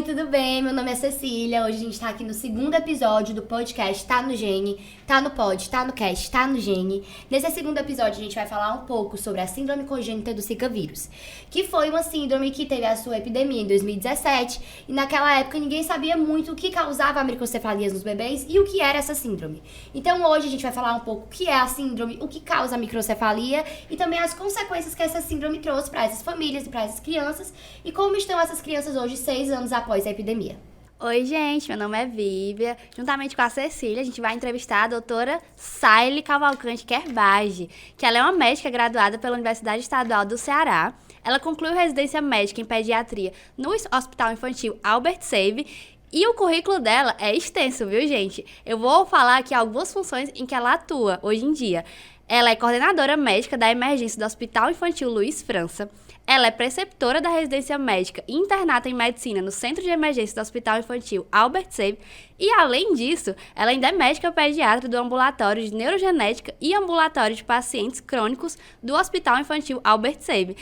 tudo bem? Meu nome é Cecília. Hoje a gente tá aqui no segundo episódio do podcast Tá no Gene, Tá no Pod, Tá no Cast, Tá no Gene. Nesse segundo episódio a gente vai falar um pouco sobre a síndrome congênita do Zika vírus, que foi uma síndrome que teve a sua epidemia em 2017 e naquela época ninguém sabia muito o que causava a microcefalias nos bebês e o que era essa síndrome. Então hoje a gente vai falar um pouco o que é a síndrome, o que causa a microcefalia e também as consequências que essa síndrome trouxe para essas famílias e para essas crianças e como estão essas crianças hoje, 6 anos após a epidemia. Oi, gente, meu nome é Vívia. Juntamente com a Cecília, a gente vai entrevistar a doutora Saile Cavalcante Kerbage, que ela é uma médica graduada pela Universidade Estadual do Ceará. Ela concluiu residência médica em pediatria no Hospital Infantil Albert Sabin. E o currículo dela é extenso, viu, gente? Eu vou falar aqui algumas funções em que ela atua hoje em dia. Ela é coordenadora médica da emergência do Hospital Infantil Luiz França. Ela é preceptora da residência médica e internata em medicina no Centro de Emergência do Hospital Infantil Albert Sabin. E, além disso, ela ainda é médica pediatra do Ambulatório de Neurogenética e Ambulatório de Pacientes Crônicos do Hospital Infantil Albert Sabin.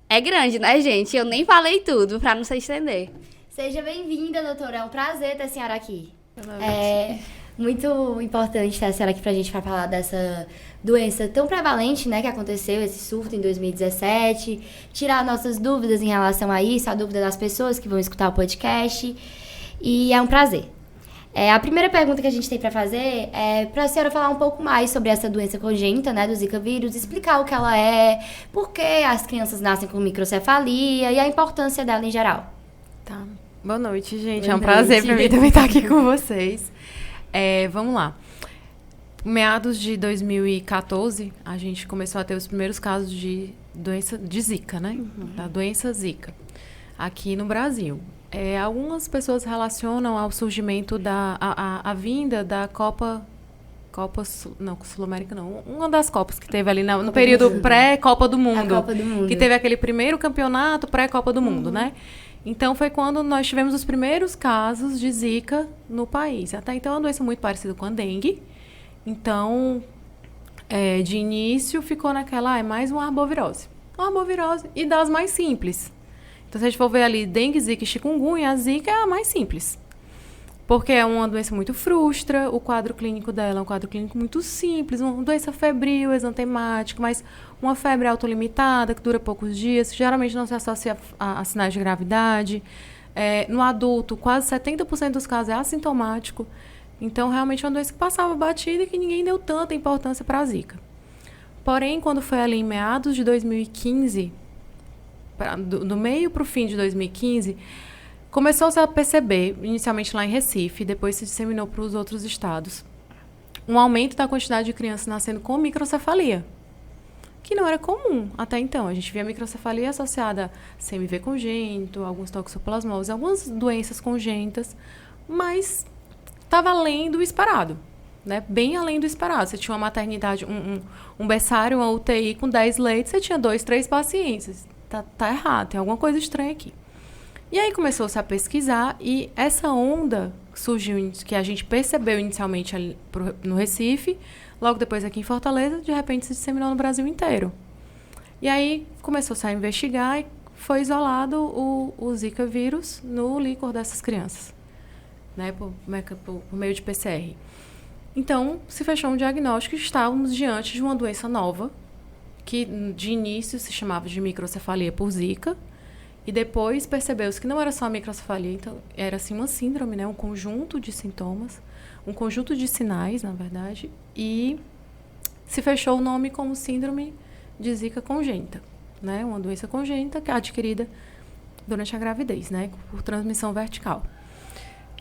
É grande, né, gente? Eu nem falei tudo, para não se estender. Seja bem-vinda, doutora. É um prazer ter a senhora aqui. É muito importante ter a senhora aqui pra gente falar dessa doença tão prevalente, né, que aconteceu, esse surto em 2017, tirar nossas dúvidas em relação a isso, a dúvida das pessoas que vão escutar o podcast, e é um prazer. A primeira pergunta que a gente tem para fazer é para a senhora falar um pouco mais sobre essa doença congênita, né, do Zika vírus, explicar o que ela é, por que as crianças nascem com microcefalia e a importância dela em geral. Tá. Boa noite, gente. É um prazer para mim também estar aqui com vocês. Vamos lá. Meados de 2014, a gente começou a ter os primeiros casos de doença de Zika, né? Da doença Zika, aqui no Brasil. Algumas pessoas relacionam ao surgimento a vinda da Copa Sul-América não. Uma das Copas que teve ali no período pré-Copa do Mundo. A Copa do Mundo. Que teve aquele primeiro campeonato pré-Copa do Mundo, né? Então, foi quando nós tivemos os primeiros casos de Zika no país. Até então, é uma doença muito parecida com a dengue. Então, de início, ficou naquela, é mais uma arbovirose. Uma arbovirose e das mais simples. Então, se a gente for ver ali, dengue, Zika e chikungunya, a Zika é a mais simples. Porque é uma doença muito frustra, o quadro clínico dela é um quadro clínico muito simples, uma doença febril, exantemática, mas uma febre autolimitada, que dura poucos dias, geralmente não se associa a sinais de gravidade. No adulto, quase 70% dos casos é assintomático. Então, realmente é uma doença que passava batida e que ninguém deu tanta importância para a Zika. Porém, quando foi ali em meados de 2015, do meio para o fim de 2015, começou-se a perceber, inicialmente lá em Recife, depois se disseminou para os outros estados, um aumento da quantidade de crianças nascendo com microcefalia, que não era comum até então. A gente via microcefalia associada a CMV congênito, alguns toxoplasmose, algumas doenças congênitas, mas estava além do esperado, né? Bem além do esperado. Você tinha uma maternidade, um berçário, uma UTI com 10 leitos, você tinha 2, 3 pacientes. Tá errado, tem alguma coisa estranha aqui. E aí começou-se a pesquisar e essa onda surgiu, que a gente percebeu inicialmente ali no Recife, logo depois aqui em Fortaleza, de repente se disseminou no Brasil inteiro. E aí começou-se a investigar e foi isolado o Zika vírus no líquor dessas crianças, né, por meio de PCR. Então, se fechou um diagnóstico e estávamos diante de uma doença nova, que de início se chamava de microcefalia por Zika, e depois percebeu-se que não era só a microcefalia, então era assim uma síndrome, né, um conjunto de sintomas, um conjunto de sinais, na verdade, e se fechou o nome como síndrome de Zika congênita, né, uma doença congênita que é adquirida durante a gravidez, né, por transmissão vertical.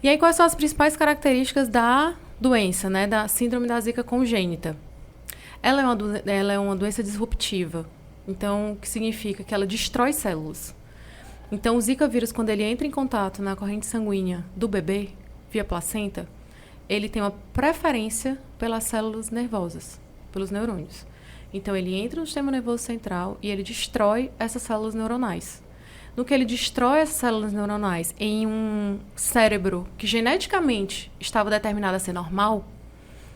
E aí, quais são as principais características da doença, né, da síndrome da Zika congênita? Ela é uma doença disruptiva, então, o que significa que ela destrói células. Então, o Zika vírus, quando ele entra em contato na corrente sanguínea do bebê, via placenta, ele tem uma preferência pelas células nervosas, pelos neurônios. Então, ele entra no sistema nervoso central e ele destrói essas células neuronais. No que ele destrói essas células neuronais em um cérebro que geneticamente estava determinado a ser normal,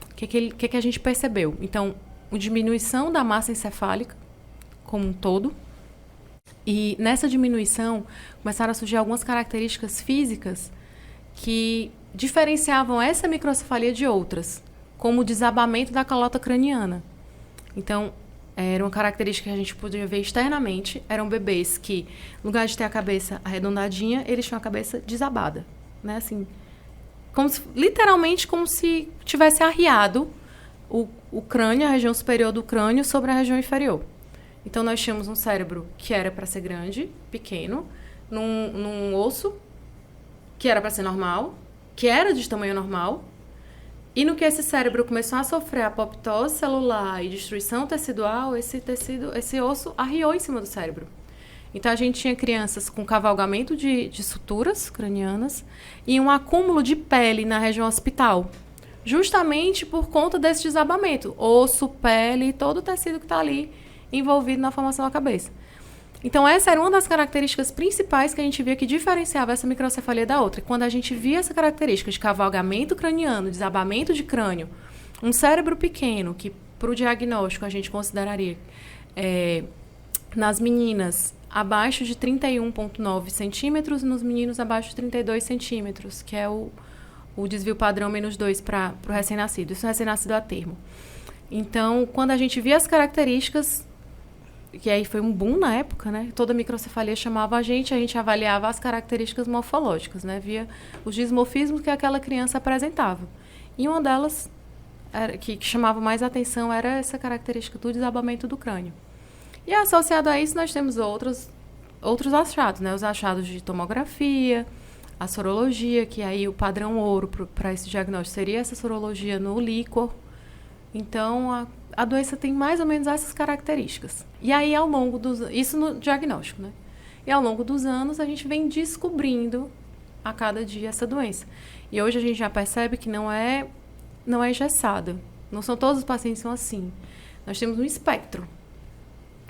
o que a gente percebeu? Então, uma diminuição da massa encefálica como um todo, E nessa diminuição, começaram a surgir algumas características físicas que diferenciavam essa microcefalia de outras, como o desabamento da calota craniana. Então, era uma característica que a gente podia ver externamente. Eram bebês que, no lugar de ter a cabeça arredondadinha, eles tinham a cabeça desabada, né? Assim, literalmente como se tivesse arriado o crânio, a região superior do crânio, sobre a região inferior. Então, nós tínhamos um cérebro que era para ser grande, pequeno, num osso que era para ser normal, que era de tamanho normal, e no que esse cérebro começou a sofrer apoptose celular e destruição tecidual, esse osso arriou em cima do cérebro. Então, a gente tinha crianças com cavalgamento de suturas cranianas e um acúmulo de pele na região occipital, justamente por conta desse desabamento. Osso, pele, todo o tecido que está ali envolvido na formação da cabeça. Então, essa era uma das características principais que a gente via que diferenciava essa microcefalia da outra. E quando a gente via essa característica de cavalgamento craniano, desabamento de crânio, um cérebro pequeno, que para o diagnóstico a gente consideraria nas meninas abaixo de 31,9 centímetros e nos meninos abaixo de 32 centímetros, que é o desvio padrão -2 para o recém-nascido. Isso é recém-nascido a termo. Então, quando a gente via as características, que aí foi um boom na época, né? Toda microcefalia chamava a gente avaliava as características morfológicas, né? Via os dismorfismos que aquela criança apresentava. E uma delas, que chamava mais atenção, era essa característica do desabamento do crânio. E associado a isso, nós temos outros achados, né? Os achados de tomografia, a sorologia, que aí o padrão ouro para esse diagnóstico seria essa sorologia no líquor. Então, a doença tem mais ou menos essas características. E aí, ao longo isso no diagnóstico, né? E ao longo dos anos, a gente vem descobrindo a cada dia essa doença. E hoje a gente já percebe que não é engessada. Não são todos os pacientes que são assim. Nós temos um espectro.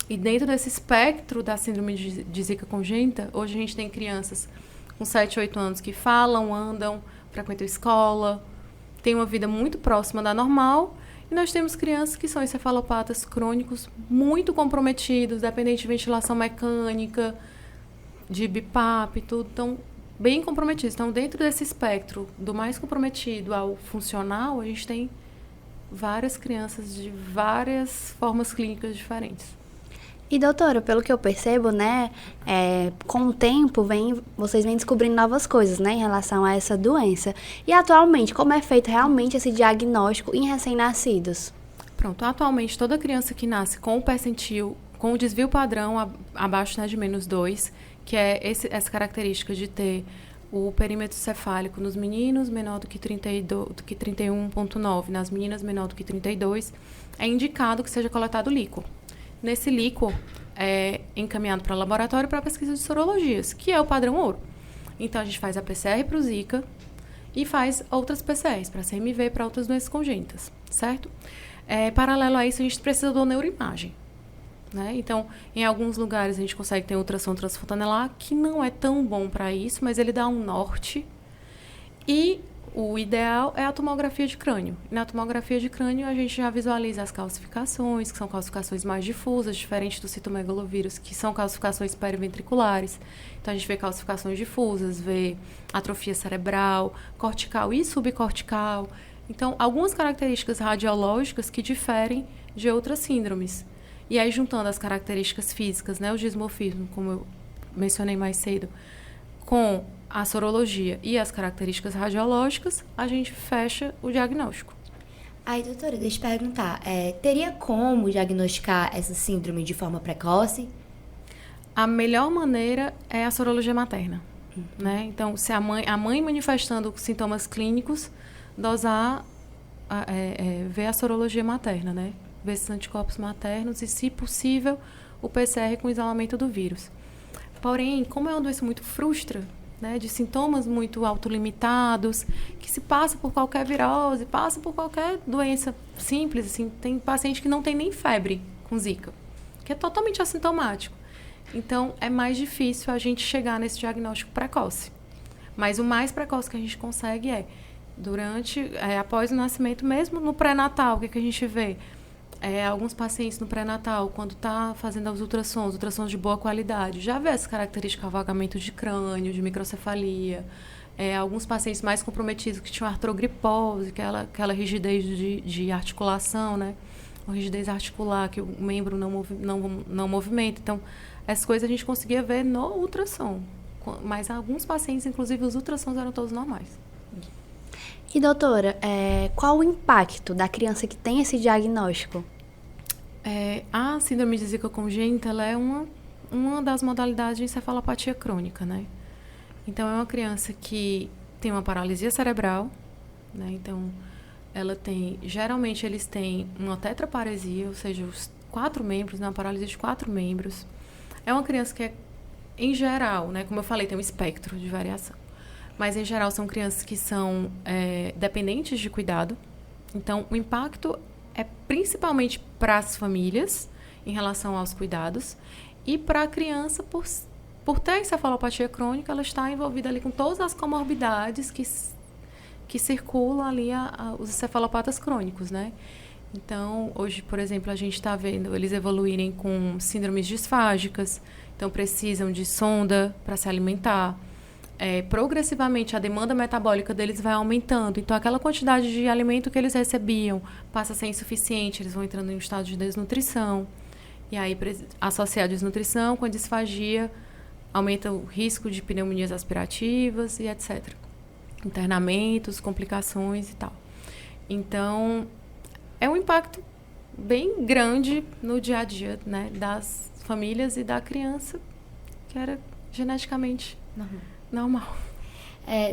E dentro desse espectro da síndrome de Zika congênita, hoje a gente tem crianças com 7, 8 anos que falam, andam, frequentam escola, têm uma vida muito próxima da normal. E nós temos crianças que são encefalopatas crônicos muito comprometidos, dependentes de ventilação mecânica, de BIPAP, tudo. Então, bem comprometidos. Então, dentro desse espectro, do mais comprometido ao funcional, a gente tem várias crianças de várias formas clínicas diferentes. E, doutora, pelo que eu percebo, né, com o tempo, vocês vêm descobrindo novas coisas, né, em relação a essa doença. E, atualmente, como é feito realmente esse diagnóstico em recém-nascidos? Pronto, atualmente, toda criança que nasce com o percentil, com o desvio padrão abaixo, né, de -2, que é essa característica de ter o perímetro cefálico nos meninos menor do que 31,9, nas meninas menor do que 32, é indicado que seja coletado líquor. Nesse líquor é encaminhado para o laboratório para pesquisa de sorologias, que é o padrão ouro. Então, a gente faz a PCR para o Zika e faz outras PCRs, para CMV, para outras doenças congênitas, certo? Paralelo a isso, a gente precisa da neuroimagem, né? Então, em alguns lugares, a gente consegue ter ultrassom transfontanelar, que não é tão bom para isso, mas ele dá um norte. E o ideal é a tomografia de crânio. Na tomografia de crânio, a gente já visualiza as calcificações, que são calcificações mais difusas, diferente do citomegalovírus, que são calcificações periventriculares. Então, a gente vê calcificações difusas, vê atrofia cerebral, cortical e subcortical. Então, algumas características radiológicas que diferem de outras síndromes. E aí, juntando as características físicas, né, o dismorfismo, como eu mencionei mais cedo, com a sorologia e as características radiológicas, a gente fecha o diagnóstico. Aí, doutora, deixa eu perguntar, teria como diagnosticar essa síndrome de forma precoce? A melhor maneira é a sorologia materna, né? Então, se a mãe manifestando sintomas clínicos, dosar, ver a sorologia materna, né? Ver esses anticorpos maternos e, se possível, o PCR com isolamento do vírus. Porém, como é uma doença muito frustra, né, de sintomas muito autolimitados, que se passa por qualquer virose, passa por qualquer doença simples, assim, tem paciente que não tem nem febre com Zika, que é totalmente assintomático. Então, é mais difícil a gente chegar nesse diagnóstico precoce. Mas o mais precoce que a gente consegue após o nascimento, mesmo no pré-natal, o que a gente vê? Alguns pacientes no pré-natal, quando está fazendo os ultrassons de boa qualidade, já vê essa característica de cavalgamento de crânio, de microcefalia. Alguns pacientes mais comprometidos que tinham artrogripose, aquela rigidez de articulação, né? Uma rigidez articular, que o membro não movimenta. Então, essas coisas a gente conseguia ver no ultrassom. Mas alguns pacientes, inclusive, os ultrassons eram todos normais. E, doutora, qual o impacto da criança que tem esse diagnóstico? A síndrome de Zika congênita, ela é uma das modalidades de encefalopatia crônica, né? Então, é uma criança que tem uma paralisia cerebral, né? Então, geralmente eles têm uma tetraparesia, ou seja, os 4 membros, né? Uma paralisia de 4 membros. É uma criança que em geral, né? Como eu falei, tem um espectro de variação. Mas, em geral, são crianças que são dependentes de cuidado. Então, o impacto é principalmente para as famílias, em relação aos cuidados, e para a criança, por ter encefalopatia crônica, ela está envolvida ali com todas as comorbidades que circulam ali os encefalopatas crônicos, né? Então, hoje, por exemplo, a gente está vendo eles evoluírem com síndromes disfágicas, então precisam de sonda para se alimentar. Progressivamente, a demanda metabólica deles vai aumentando. Então, aquela quantidade de alimento que eles recebiam passa a ser insuficiente, eles vão entrando em um estado de desnutrição. E aí, associar a desnutrição com a disfagia, aumenta o risco de pneumonias aspirativas e etc. Internamentos, complicações e tal. Então, é um impacto bem grande no dia a dia, né, das famílias e da criança, que era geneticamente normal.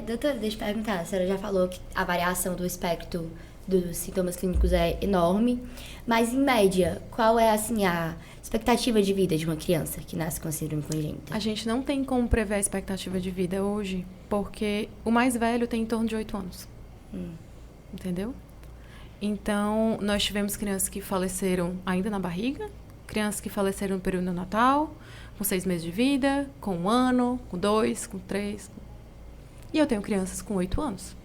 Doutora, deixa eu perguntar, a senhora já falou que a variação do espectro dos sintomas clínicos é enorme, mas em média, qual é assim a expectativa de vida de uma criança que nasce com a síndrome congênita? A gente não tem como prever a expectativa de vida hoje, porque o mais velho tem em torno de 8 anos. Entendeu? Então, nós tivemos crianças que faleceram ainda na barriga, crianças que faleceram no período neonatal, com 6 meses de vida, com 1 ano, com 2, com 3. E eu tenho crianças com 8 anos.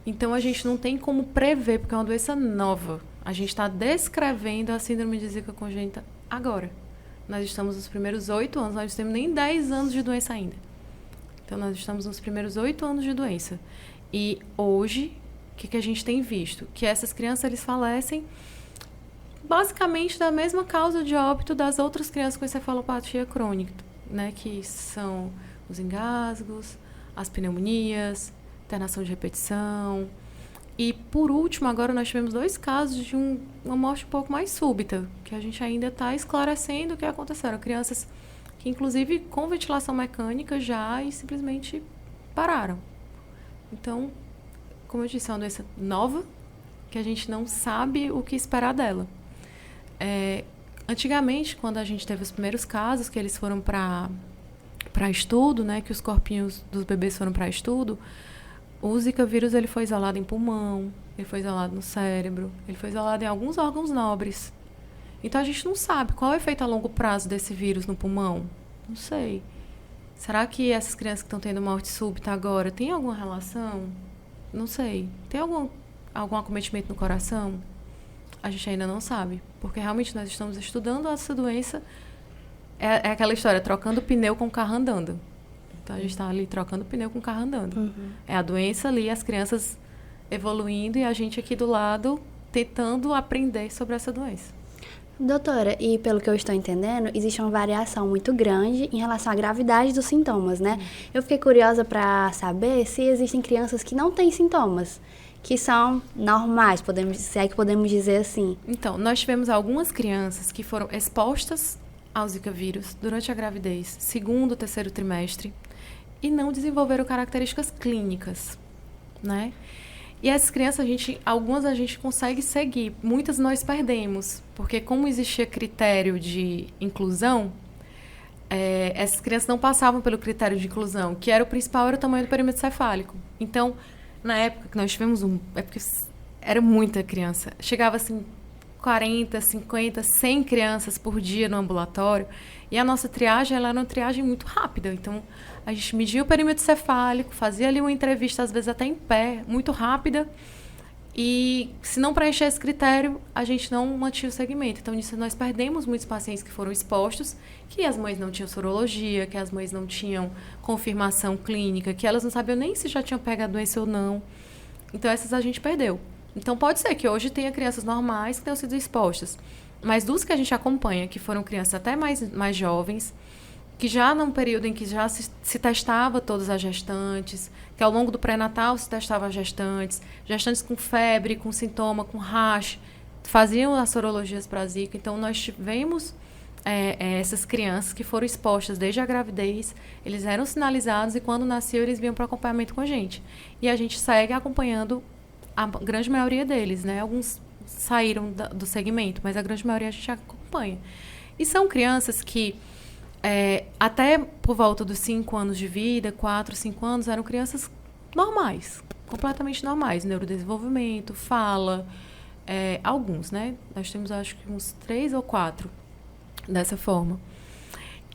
Então, a gente não tem como prever, porque é uma doença nova. A gente está descrevendo a síndrome de Zika congênita agora. Nós estamos nos primeiros 8 anos, nós não temos nem 10 anos de doença ainda. Então, nós estamos nos primeiros 8 anos de doença. E hoje, o que a gente tem visto? Que essas crianças, eles falecem basicamente da mesma causa de óbito das outras crianças com encefalopatia crônica, né? Que são os engasgos, as pneumonias, internação de repetição. E, por último, agora nós tivemos 2 casos de uma morte um pouco mais súbita, que a gente ainda está esclarecendo o que aconteceram. Crianças que, inclusive, com ventilação mecânica já e simplesmente pararam. Então, como eu disse, é uma doença nova, que a gente não sabe o que esperar dela. Antigamente, quando a gente teve os primeiros casos, que eles foram para estudo, né, que os corpinhos dos bebês foram para estudo, o Zika vírus ele foi isolado em pulmão, ele foi isolado no cérebro, ele foi isolado em alguns órgãos nobres. Então, a gente não sabe qual é o efeito a longo prazo desse vírus no pulmão. Não sei. Será que essas crianças que estão tendo morte súbita agora têm alguma relação? Não sei. Tem algum acometimento no coração? A gente ainda não sabe. Porque realmente nós estamos estudando essa doença. É aquela história, trocando pneu com o carro andando. Então, a gente está ali trocando pneu com o carro andando. É a doença ali, as crianças evoluindo e a gente aqui do lado tentando aprender sobre essa doença. Doutora, e pelo que eu estou entendendo, existe uma variação muito grande em relação à gravidade dos sintomas, né? Eu fiquei curiosa para saber se existem crianças que não têm sintomas, que são normais, se é que podemos dizer assim. Então, nós tivemos algumas crianças que foram expostas ao Zika vírus durante a gravidez, 2º, 3º trimestre, e não desenvolveram características clínicas, né? E essas crianças, algumas a gente consegue seguir, muitas nós perdemos, porque como existia critério de inclusão, essas crianças não passavam pelo critério de inclusão, que era o tamanho do perímetro cefálico. Então, na época que nós tivemos porque era muita criança, chegava assim 40, 50, 100 crianças por dia no ambulatório, e a nossa triagem, ela era uma triagem muito rápida. Então, a gente media o perímetro cefálico, fazia ali uma entrevista, às vezes até em pé, muito rápida, E se não preencher esse critério, a gente não mantinha o segmento. Então, nisso nós perdemos muitos pacientes que foram expostos, que as mães não tinham sorologia, que as mães não tinham confirmação clínica, que elas não sabiam nem se já tinham pegado a doença ou não. Então, essas a gente perdeu. Então, pode ser que hoje tenha crianças normais que tenham sido expostas. Mas dos que a gente acompanha, que foram crianças até mais jovens, que já num período em que já se testava todas as gestantes, que ao longo do pré-natal se testava as gestantes com febre, com sintoma, com rash, faziam as sorologias para Zika. Então, nós tivemos essas crianças que foram expostas desde a gravidez, eles eram sinalizados e quando nasciam eles vinham para acompanhamento com a gente. E a gente segue acompanhando a grande maioria deles, né? Alguns saíram do segmento, mas a grande maioria a gente acompanha. E são crianças que até por volta dos 5 anos de vida, 4, 5 anos, eram crianças normais, completamente normais, neurodesenvolvimento, fala, alguns, né? Nós temos, acho que uns 3 ou 4 dessa forma.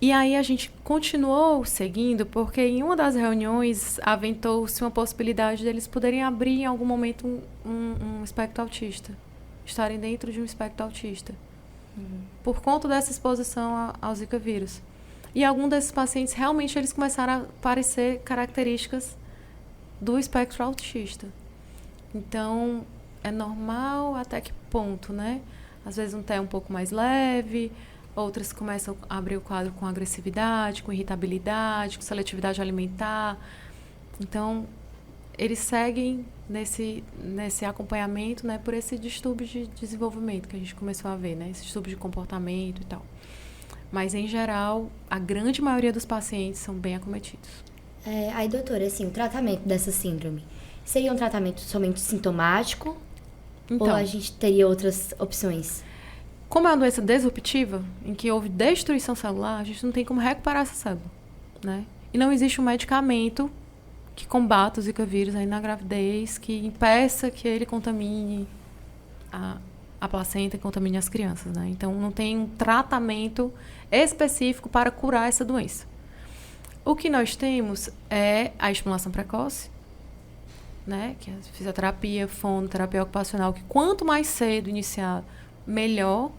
E aí a gente continuou seguindo, porque em uma das reuniões aventou-se uma possibilidade deles poderem abrir em algum momento um espectro autista, estarem dentro de um espectro autista, por conta dessa exposição ao Zika vírus. E alguns desses pacientes, realmente, eles começaram a aparecer características do espectro autista. Então, é normal até que ponto, né? Às vezes um TEA um pouco mais leve, outras começam a abrir o quadro com agressividade, com irritabilidade, com seletividade alimentar. Então, eles seguem nesse acompanhamento, né, por esse distúrbio de desenvolvimento que a gente começou a ver, né? Esse distúrbio de comportamento e tal. Mas, em geral, a grande maioria dos pacientes são bem acometidos. Aí, doutora, assim, o tratamento dessa síndrome seria um tratamento somente sintomático? Então, ou a gente teria outras opções? Como é uma doença disruptiva, em que houve destruição celular, a gente não tem como recuperar essa célula, né? E não existe um medicamento que combata o Zika vírus aí na gravidez, que impeça que ele contamine a placenta e contamine as crianças, né? Então, não tem um tratamento específico para curar essa doença. O que nós temos é a estimulação precoce, né? Que é a fisioterapia, fonoterapia ocupacional, que quanto mais cedo iniciar, melhor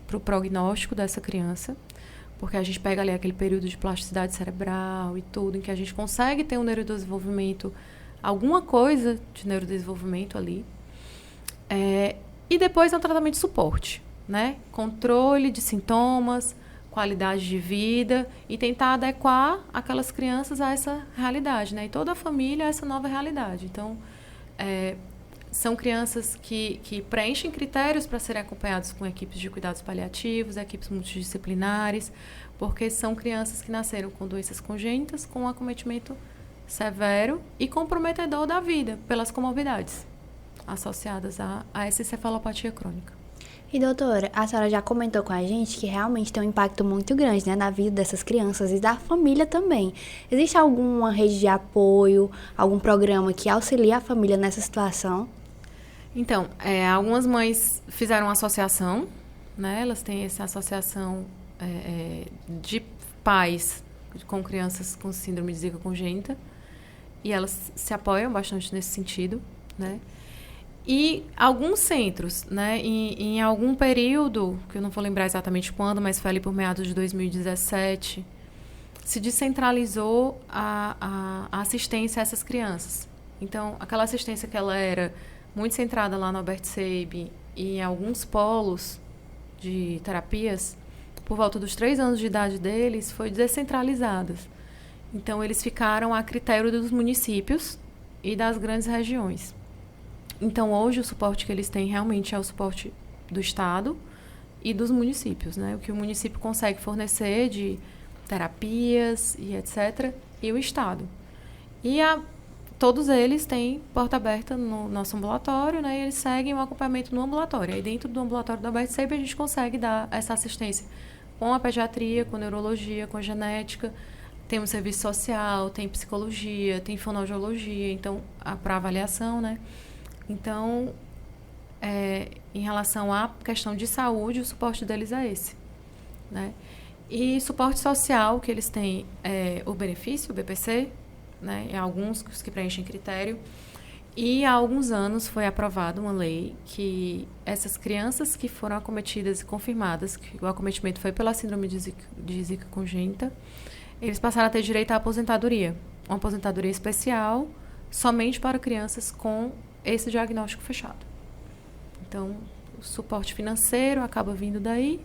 para o prognóstico dessa criança, porque a gente pega ali aquele período de plasticidade cerebral e tudo, em que a gente consegue ter um neurodesenvolvimento, alguma coisa de neurodesenvolvimento ali. E depois é um tratamento de suporte, né? Controle de sintomas, qualidade de vida e tentar adequar aquelas crianças a essa realidade, né? E toda a família a essa nova realidade. Então, são crianças que preenchem critérios para serem acompanhadas com equipes de cuidados paliativos, equipes multidisciplinares, porque são crianças que nasceram com doenças congênitas, com um acometimento severo e comprometedor da vida pelas comorbidades associadas a essa encefalopatia crônica. E, doutora, a senhora já comentou com a gente que realmente tem um impacto muito grande, né, na vida dessas crianças e da família também. Existe alguma rede de apoio, algum programa que auxilia a família nessa situação? Então, algumas mães fizeram uma associação, né? Elas têm essa associação de pais com crianças com síndrome de Zika congênita e elas se apoiam bastante nesse sentido, né? E alguns centros, né, em algum período, que eu não vou lembrar exatamente quando, mas foi ali por meados de 2017, se descentralizou a assistência a essas crianças. Então, aquela assistência que ela era muito centrada lá no Albert Sabin e em alguns polos de terapias, por volta dos 3 anos de idade deles, foi descentralizada. Então, eles ficaram a critério dos municípios e das grandes regiões. Então, hoje, o suporte que eles têm realmente é o suporte do Estado e dos municípios, né? O que o município consegue fornecer de terapias e etc. E o Estado. E todos eles têm porta aberta no nosso ambulatório, né? E eles seguem o acompanhamento no ambulatório. Aí, dentro do ambulatório da Albert Sabin, a gente consegue dar essa assistência com a pediatria, com a neurologia, com a genética. Tem um serviço social, tem psicologia, tem fonoaudiologia, então, para avaliação, né? Então, em relação à questão de saúde, o suporte deles é esse, né? E suporte social que eles têm o benefício, o BPC, né? E alguns que preenchem critério. E há alguns anos foi aprovada uma lei que essas crianças que foram acometidas e confirmadas que o acometimento foi pela síndrome de Zika congênita, eles passaram a ter direito à aposentadoria. Uma aposentadoria especial somente para crianças com esse diagnóstico fechado. Então, o suporte financeiro acaba vindo daí,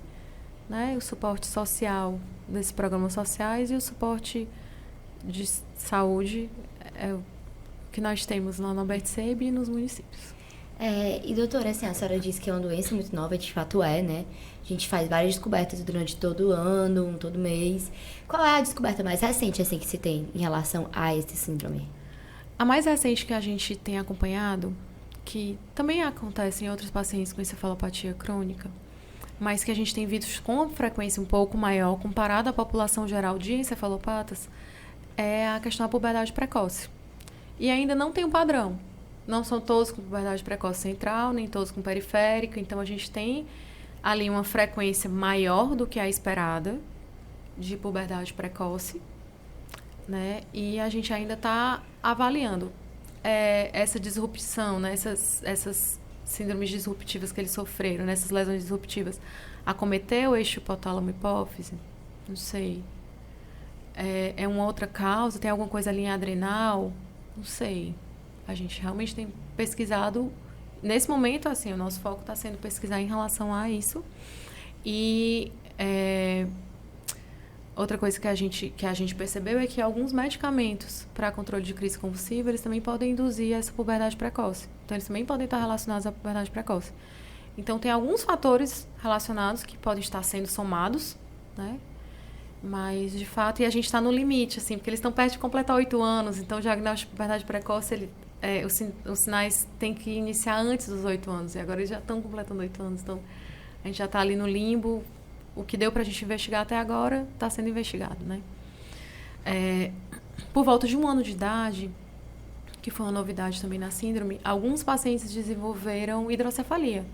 né? O suporte social desses programas sociais e o suporte de saúde é o que nós temos lá no Albert Seib e nos municípios. E doutora, assim, a senhora disse que é uma doença muito nova, de fato é, né? A gente faz várias descobertas durante todo o ano, todo mês. Qual é a descoberta mais recente, assim, que se tem em relação a esse síndrome? A mais recente que a gente tem acompanhado, que também acontece em outros pacientes com encefalopatia crônica, mas que a gente tem visto com frequência um pouco maior comparado à população geral de encefalopatas, é a questão da puberdade precoce. E ainda não tem um padrão. Não são todos com puberdade precoce central, nem todos com periférica. Então, a gente tem ali uma frequência maior do que a esperada de puberdade precoce, né? E a gente ainda está avaliando essa disrupção, né? Essas síndromes disruptivas que eles sofreram, né? Essas lesões disruptivas. Acometeu o eixo hipotálamo-hipófise? Não sei. É uma outra causa? Tem alguma coisa ali em adrenal? Não sei. A gente realmente tem pesquisado. Nesse momento, assim, o nosso foco está sendo pesquisar em relação a isso. E outra coisa que a gente percebeu é que alguns medicamentos para controle de crise convulsiva, eles também podem induzir essa puberdade precoce. Então, eles também podem estar relacionados à puberdade precoce. Então, tem alguns fatores relacionados que podem estar sendo somados, né? Mas, de fato, e a gente está no limite, assim, porque eles estão perto de completar 8 anos, então o diagnóstico de puberdade precoce, os sinais têm que iniciar antes dos 8 anos, e agora eles já estão completando 8 anos, então a gente já está ali no limbo. O que deu para a gente investigar até agora está sendo investigado, né? Por volta de 1 ano de idade, que foi uma novidade também na síndrome, alguns pacientes desenvolveram hidrocefalia.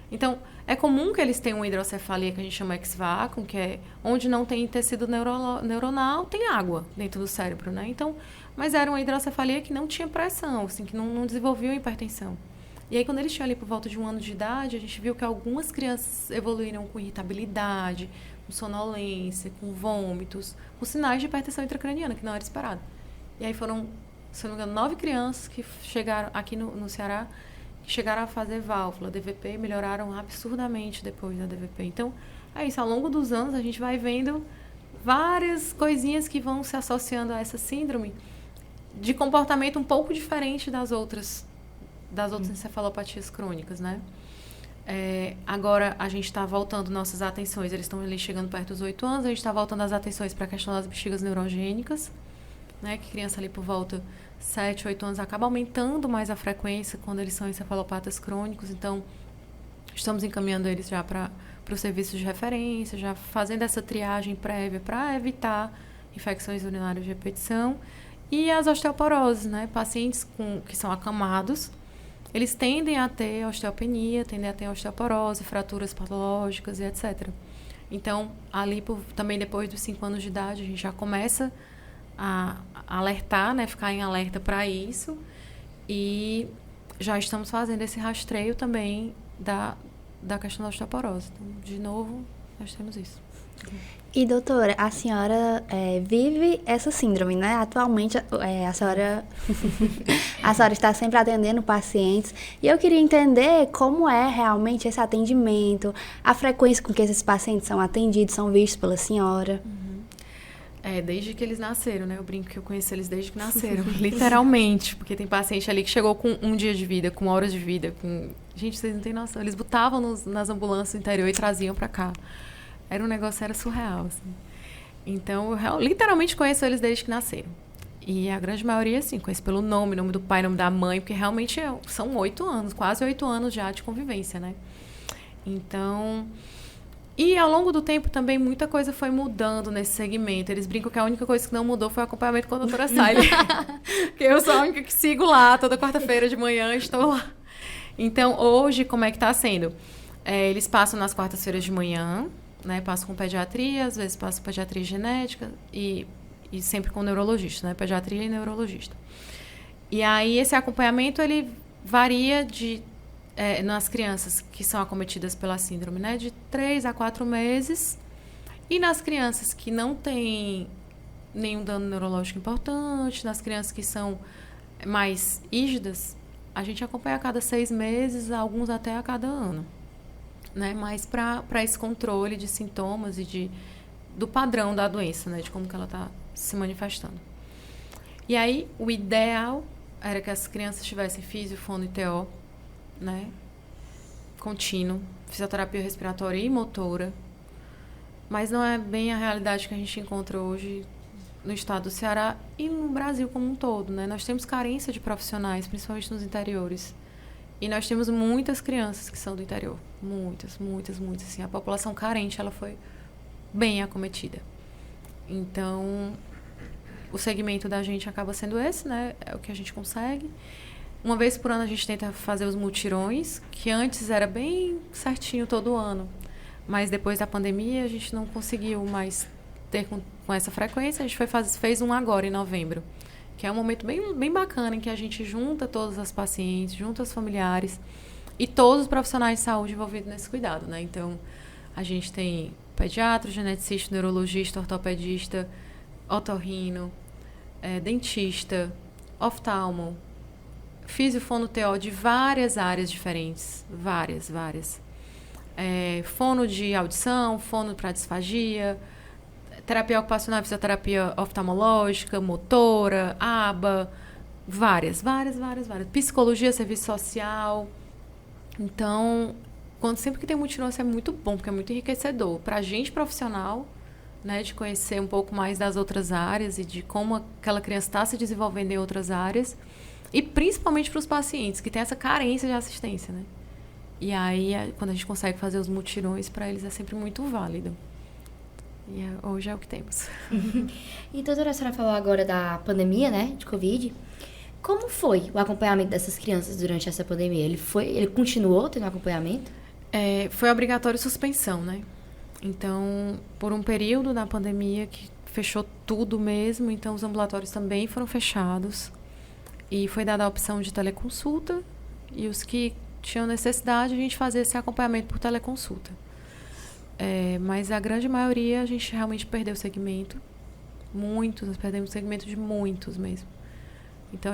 Então, é comum que eles tenham uma hidrocefalia que a gente chama ex-vácuo, que é onde não tem tecido neuronal, tem água dentro do cérebro, né? Então, mas era uma hidrocefalia que não tinha pressão, assim, que não desenvolvia hipertensão. E aí, quando eles tinham ali por volta de 1 ano de idade, a gente viu que algumas crianças evoluíram com irritabilidade, com sonolência, com vômitos, com sinais de hipertensão intracraniana, que não era esperado. E aí foram, se não me engano, 9 crianças que chegaram aqui no Ceará, que chegaram a fazer válvula, DVP, e melhoraram absurdamente depois da DVP. Então, é isso. Ao longo dos anos, a gente vai vendo várias coisinhas que vão se associando a essa síndrome de comportamento um pouco diferente das outras encefalopatias crônicas, né? Agora, a gente está voltando nossas atenções, eles estão ali chegando perto dos 8 anos, a gente está voltando as atenções para a questão das bexigas neurogênicas, né? Que criança ali por volta 7, 8 anos acaba aumentando mais a frequência quando eles são encefalopatas crônicos. Então, estamos encaminhando eles já para os serviços de referência, já fazendo essa triagem prévia para evitar infecções urinárias de repetição. E as osteoporoses, né? Pacientes que são acamados, eles tendem a ter osteopenia, tendem a ter osteoporose, fraturas patológicas e etc. Então, ali também depois dos 5 anos de idade, a gente já começa a alertar, né, ficar em alerta para isso, e já estamos fazendo esse rastreio também da questão da osteoporose. Então, de novo, nós temos isso. E, doutora, a senhora vive essa síndrome, né? Atualmente, a senhora está sempre atendendo pacientes, e eu queria entender como é realmente esse atendimento, a frequência com que esses pacientes são atendidos, são vistos pela senhora. Desde que eles nasceram, né? Eu brinco que eu conheço eles desde que nasceram, literalmente. Porque tem paciente ali que chegou com 1 dia de vida, com horas de vida, com... Gente, vocês não têm noção. Eles botavam nas ambulâncias do interior e traziam pra cá. Era um negócio, era surreal, assim. Então, eu literalmente conheço eles desde que nasceram. E a grande maioria, assim, conheço pelo nome do pai, nome da mãe, porque realmente são 8 anos, quase 8 anos já de convivência, né? Então... E ao longo do tempo também muita coisa foi mudando nesse segmento. Eles brincam que a única coisa que não mudou foi o acompanhamento com a doutora Saile. Porque eu sou a única que sigo lá, toda quarta-feira de manhã estou lá. Então, hoje, como é que está sendo? Eles passam nas quartas-feiras de manhã, né? Passam com pediatria, às vezes passam com pediatria genética e sempre com neurologista, né? Pediatria e neurologista. E aí, esse acompanhamento, ele varia nas crianças que são acometidas pela síndrome, né? De 3 a 4 meses. E nas crianças que não têm nenhum dano neurológico importante, nas crianças que são mais rígidas, a gente acompanha a cada 6 meses, alguns até a cada ano. Né? Mas para esse controle de sintomas e do padrão da doença, né? De como que ela está se manifestando. E aí, o ideal era que as crianças tivessem físio, fono e TO, né? Contínuo, fisioterapia respiratória e motora. Mas não é bem a realidade que a gente encontra hoje no estado do Ceará e no Brasil como um todo, né? Nós temos carência de profissionais, principalmente nos interiores. E nós temos muitas crianças que são do interior. Muitas. Assim, a população carente, ela foi bem acometida. Então, o segmento da gente acaba sendo esse, né? É o que a gente consegue. Uma vez por ano a gente tenta fazer os mutirões, que antes era bem certinho todo ano. Mas depois da pandemia a gente não conseguiu mais ter com essa frequência. A gente fez um agora, em novembro. Que é um momento bem bacana, em que a gente junta todas as pacientes, junta os familiares e todos os profissionais de saúde envolvidos nesse cuidado, né? Então, a gente tem pediatra, geneticista, neurologista, ortopedista, otorrino, dentista, oftalmo, físio, fono, TO de várias áreas diferentes. Várias. Fono de audição, fono para disfagia, terapia ocupacional, fisioterapia oftalmológica, motora, aba, várias. Psicologia, serviço social. Então, sempre que tem mutirão, isso é muito bom, porque é muito enriquecedor. Para a gente profissional, né, de conhecer um pouco mais das outras áreas e de como aquela criança está se desenvolvendo em outras áreas. E principalmente para os pacientes, que têm essa carência de assistência, né? E aí, quando a gente consegue fazer os mutirões, para eles é sempre muito válido. E hoje é o que temos. E, doutora, a senhora falou agora da pandemia, né, de Covid. Como foi o acompanhamento dessas crianças durante essa pandemia? Ele continuou tendo acompanhamento? Foi obrigatório suspensão, né? Então, por um período da pandemia que fechou tudo mesmo, então os ambulatórios também foram fechados. E foi dada a opção de teleconsulta, e os que tinham necessidade, a gente fazia esse acompanhamento por teleconsulta. Mas a grande maioria, a gente realmente perdeu o segmento. Nós perdemos o segmento de muitos mesmo. Então,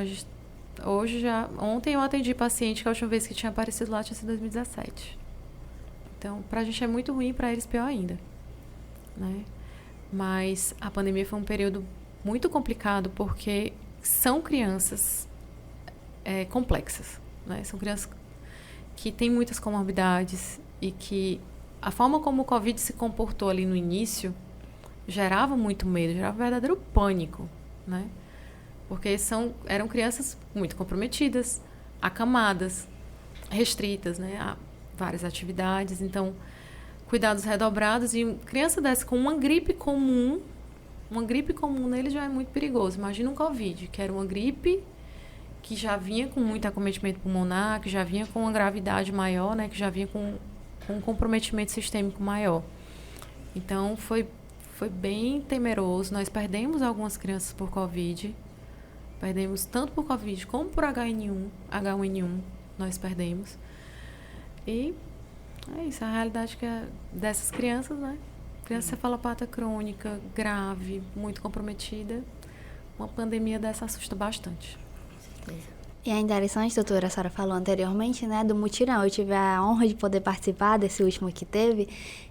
ontem eu atendi paciente que a última vez que tinha aparecido lá tinha sido em 2017. Então, pra gente é muito ruim, pra eles pior ainda, né? Mas a pandemia foi um período muito complicado, porque são crianças complexas, né? São crianças que têm muitas comorbidades e que a forma como o Covid se comportou ali no início gerava muito medo, gerava um verdadeiro pânico, né? Porque eram crianças muito comprometidas, acamadas, restritas, né, a várias atividades. Então, cuidados redobrados. E criança dessa com uma gripe comum nele já é muito perigoso. Imagina um Covid, que era uma gripe que já vinha com muito acometimento pulmonar, que já vinha com uma gravidade maior, né, que já vinha com um comprometimento sistêmico maior. Então, foi bem temeroso. Nós perdemos algumas crianças por Covid. Perdemos tanto por Covid como por H1N1. Nós perdemos. E é isso, a realidade que dessas crianças, né? Criança cefalopata crônica, grave, muito comprometida. Uma pandemia dessa assusta bastante. Com certeza. E é interessante, doutora, a senhora falou anteriormente, né, do mutirão. Eu tive a honra de poder participar desse último que teve.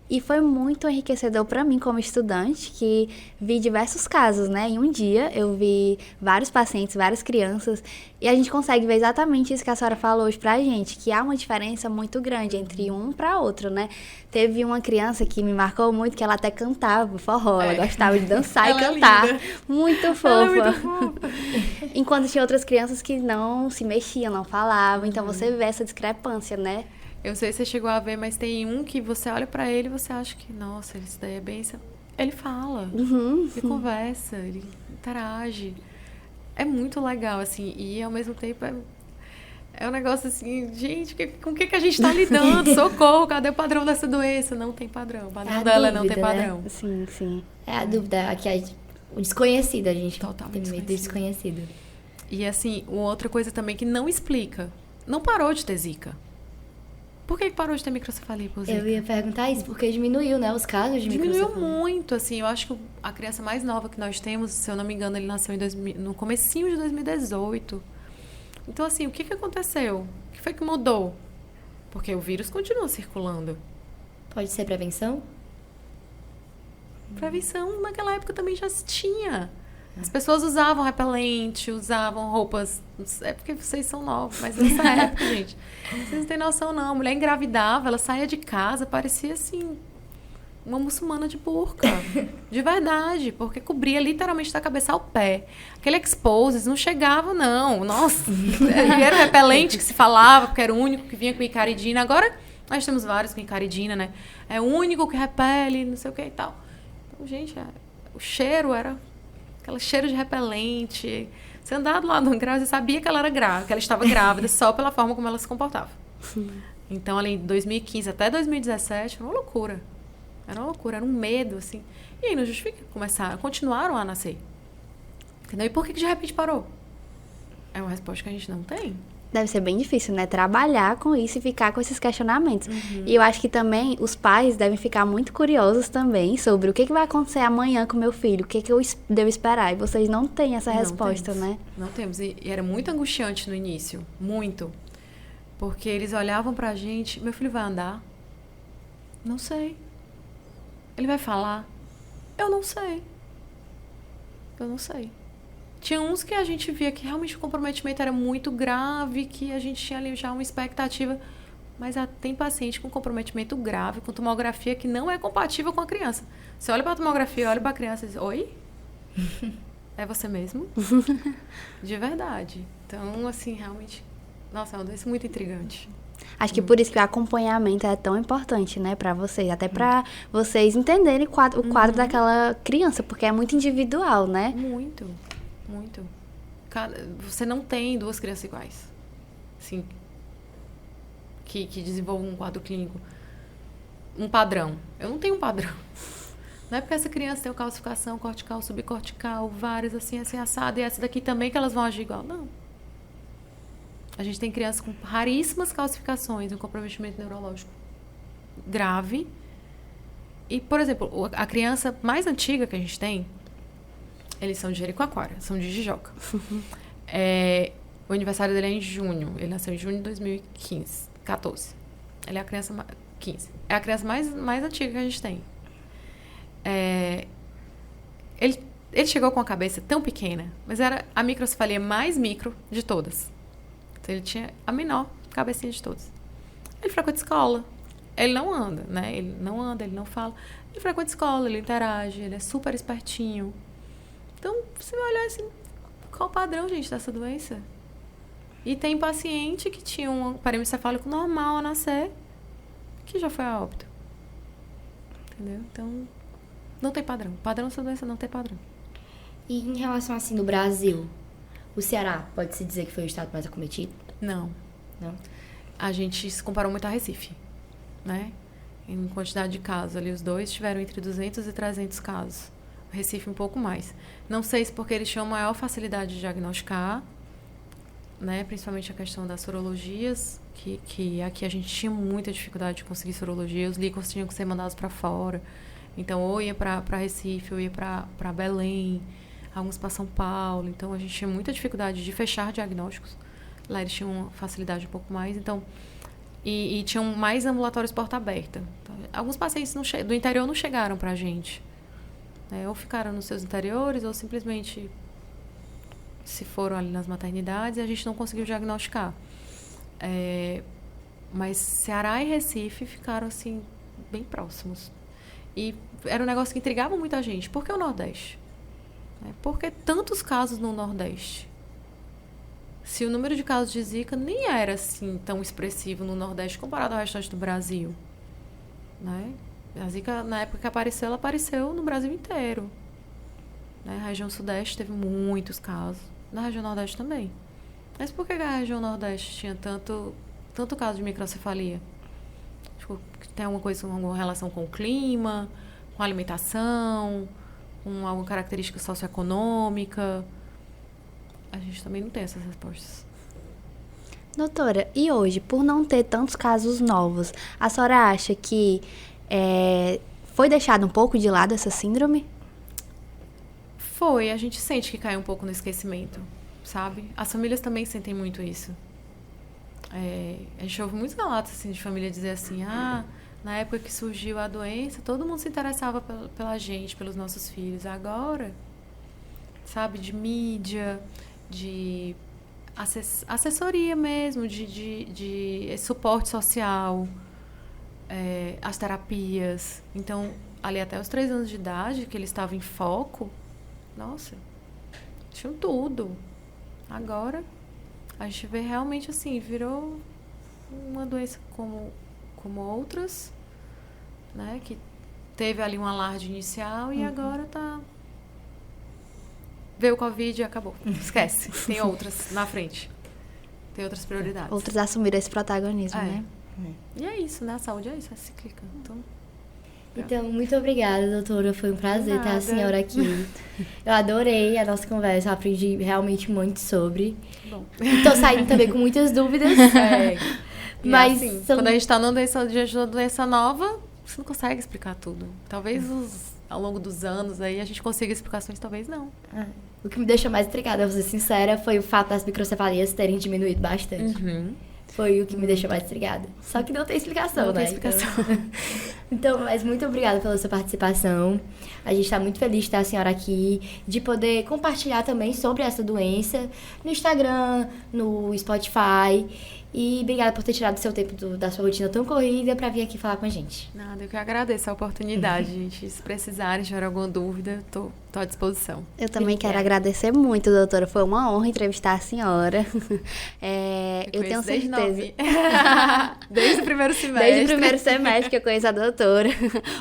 E foi muito enriquecedor para mim como estudante, que vi diversos casos, né? Em um dia eu vi vários pacientes, várias crianças, e a gente consegue ver exatamente isso que a senhora falou hoje pra gente, que há uma diferença muito grande entre um para outro, né? Teve uma criança que me marcou muito, que ela até cantava forró, ela gostava de dançar e cantar. É muito fofa. Ela é muito fofa. Enquanto tinha outras crianças que não se mexiam, não falavam, então você vê essa discrepância, né? Eu não sei se você chegou a ver, mas tem um que você olha pra ele e você acha que, nossa, isso daí é bem... Ele fala, ele conversa, ele interage. É muito legal, assim, e ao mesmo tempo é um negócio assim, gente, com o que a gente tá lidando? Socorro, cadê o padrão dessa doença? Não tem padrão, o padrão dela não tem padrão. Né? Sim, sim. É a dúvida, aqui o desconhecido, a gente Totalmente tem medo do desconhecido. E assim, outra coisa também que não explica. Não parou de ter zika. Por que parou de ter microcefalia por zika? Eu ia perguntar isso, porque diminuiu, né, os casos de Diminuiu microcefalia. muito, assim. Eu acho que a criança mais nova que nós temos, se eu não me engano, ele nasceu no comecinho de 2018. Então, assim, o que aconteceu? O que foi que mudou? Porque o vírus continua circulando. Pode ser prevenção? Prevenção naquela época também já se tinha. As pessoas usavam repelente, usavam roupas. É porque vocês são novos, mas nessa época, gente, vocês não têm noção, não. A mulher engravidava, ela saía de casa, parecia assim, uma muçulmana de burca. De verdade, porque cobria literalmente da cabeça ao pé. Aquele exposes não chegava, não. Nossa, e era o repelente que se falava, porque era o único que vinha com icaridina. Agora, nós temos vários com icaridina, né? É o único que repele, não sei o que e tal. Então, gente, o cheiro era aquele cheiro de repelente. Você andava do lado de uma grávida, você sabia que ela era grávida, que ela estava grávida só pela forma como ela se comportava. Então, ali de 2015 até 2017, era uma loucura. Era uma loucura, era um medo, assim. E aí, não justifica, continuaram a nascer. Entendeu? E por que de repente parou? É uma resposta que a gente não tem. Deve ser bem difícil, né? Trabalhar com isso e ficar com esses questionamentos. E eu acho que também os pais devem ficar muito curiosos também sobre o que vai acontecer amanhã com meu filho, o que eu devo esperar. E vocês não têm essa resposta, né? Não temos. E era muito angustiante no início. Muito. Porque eles olhavam pra gente, meu filho vai andar? Não sei. Ele vai falar? Eu não sei. Eu não sei. Tinha uns que a gente via que realmente o comprometimento era muito grave, que a gente tinha ali já uma expectativa. Mas tem paciente com comprometimento grave, com tomografia que não é compatível com a criança. Você olha pra tomografia, olha pra criança e diz, oi? É você mesmo? De verdade. Então, assim, realmente... Nossa, é uma doença muito intrigante. Acho que por isso que o acompanhamento é tão importante, né, pra vocês. Até pra vocês entenderem o quadro daquela criança, porque é muito individual, né? Muito, muito. Você não tem duas crianças iguais. Assim, que desenvolvam um quadro clínico. Um padrão. Eu não tenho um padrão. Não é porque essa criança tem calcificação cortical, subcortical, várias assim, assim, assado, e essa daqui também que elas vão agir igual. Não. A gente tem crianças com raríssimas calcificações, um comprometimento neurológico grave. E, por exemplo, a criança mais antiga que a gente tem, eles são de Jericoacoara, são de Jijoca. O aniversário dele é em junho. Ele nasceu em junho de 2015, 14. Ele é a criança... 15. É a criança mais antiga que a gente tem. Ele chegou com a cabeça tão pequena, mas era a microcefalia mais micro de todas. Então, ele tinha a menor cabecinha de todas. Ele frequenta escola. Ele não anda, né? Ele não anda, ele não fala. Ele frequenta escola, ele interage, ele é super espertinho. Então, você vai olhar assim, qual o padrão, gente, dessa doença? E tem paciente que tinha um aparelho encefálico normal a nascer, que já foi a óbito. Entendeu? Então, não tem padrão. Padrão dessa doença não tem padrão. E em relação, assim, no Brasil, o Ceará pode-se dizer que foi o estado mais acometido? Não. Não? A gente se comparou muito a Recife, né? Em quantidade de casos ali, os dois tiveram entre 200 e 300 casos. O Recife um pouco mais. Não sei se porque eles tinham maior facilidade de diagnosticar, né? Principalmente a questão das sorologias, que aqui a gente tinha muita dificuldade de conseguir sorologia. Os líquors tinham que ser mandados para fora. Então, ou ia para Recife, ou ia para Belém, alguns para São Paulo. Então, a gente tinha muita dificuldade de fechar diagnósticos. Lá eles tinham uma facilidade um pouco mais. Então, e tinham mais ambulatórios porta aberta. Então, alguns pacientes do interior não chegaram para a gente. Né? Ou ficaram nos seus interiores, ou simplesmente se foram ali nas maternidades e a gente não conseguiu diagnosticar. Mas Ceará e Recife ficaram, assim, bem próximos. E era um negócio que intrigava muita gente. Por que o Nordeste? Por que tantos casos no Nordeste? Se o número de casos de Zika nem era assim tão expressivo no Nordeste comparado ao restante do Brasil. Né? A Zika, na época que apareceu, ela apareceu no Brasil inteiro. Né? A região Sudeste teve muitos casos. Na região Nordeste também. Mas por que a região Nordeste tinha tanto caso de microcefalia? Tem alguma relação com o clima, com a alimentação, com alguma característica socioeconômica? a gente também não tem essas respostas. Doutora, e hoje, por não ter tantos casos novos, a senhora acha que foi deixado um pouco de lado essa síndrome? Foi, a gente sente que caiu um pouco no esquecimento, sabe? As famílias também sentem muito isso. A gente ouve muitos relatos assim, de família dizer assim, na época que surgiu a doença, todo mundo se interessava pela gente, pelos nossos filhos. Agora, sabe, de mídia, de assessoria mesmo, de suporte social, as terapias. Então, ali até os 3 anos de idade, que ele estava em foco, nossa, tinham tudo. Agora, a gente vê realmente assim, virou uma doença como outras, né? Que teve ali um alarde inicial e agora veio o Covid e acabou. Esquece. Tem outras na frente. Tem outras prioridades. Outros assumiram esse protagonismo, né? E é isso, né? A saúde é isso, é cíclica. Então, muito obrigada, doutora. Foi um prazer ter a Nada. senhora aqui. Eu adorei a nossa conversa, eu aprendi realmente muito sobre. Bom. E tô saindo também com muitas dúvidas. Mas assim, quando a gente tá diante de uma doença nova, você não consegue explicar tudo. Talvez ao longo dos anos aí a gente consiga explicações, talvez não. O que me deixou mais intrigada, vou ser sincera, foi o fato das microcefalias terem diminuído bastante. Foi o que me deixou mais intrigada. Só que não tem explicação, Não né? tem explicação. Então, mas muito obrigada pela sua participação. A gente está muito feliz de ter a senhora aqui, de poder compartilhar também sobre essa doença no Instagram, no Spotify. E obrigada por ter tirado o seu tempo da sua rotina tão corrida para vir aqui falar com a gente. Nada, eu que agradeço a oportunidade, gente. Se precisarem, tiver alguma dúvida, tô à disposição. Eu também quero agradecer muito, doutora. Foi uma honra entrevistar a senhora. Eu tenho desde certeza. Desde o primeiro semestre. Desde o primeiro semestre que eu conheço a doutora.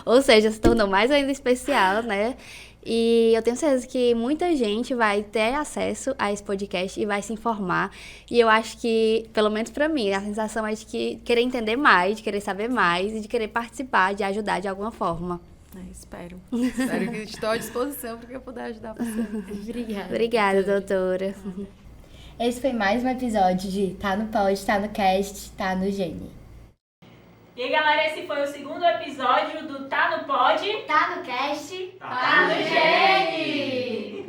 Ou seja, se tornou mais ainda especial, né? E eu tenho certeza que muita gente vai ter acesso a esse podcast e vai se informar. E eu acho que, pelo menos pra mim, a sensação é de querer entender mais, de querer saber mais e de querer participar, de ajudar de alguma forma. Espero. Espero que estou à disposição para que eu puder ajudar você. Obrigada. Obrigada, doutora. Esse foi mais um episódio de Tá no Pod, Tá no Cast, Tá no Gene. E aí, galera, esse foi o segundo episódio do Tá no Pod, Tá no Cast, Tá no Gene!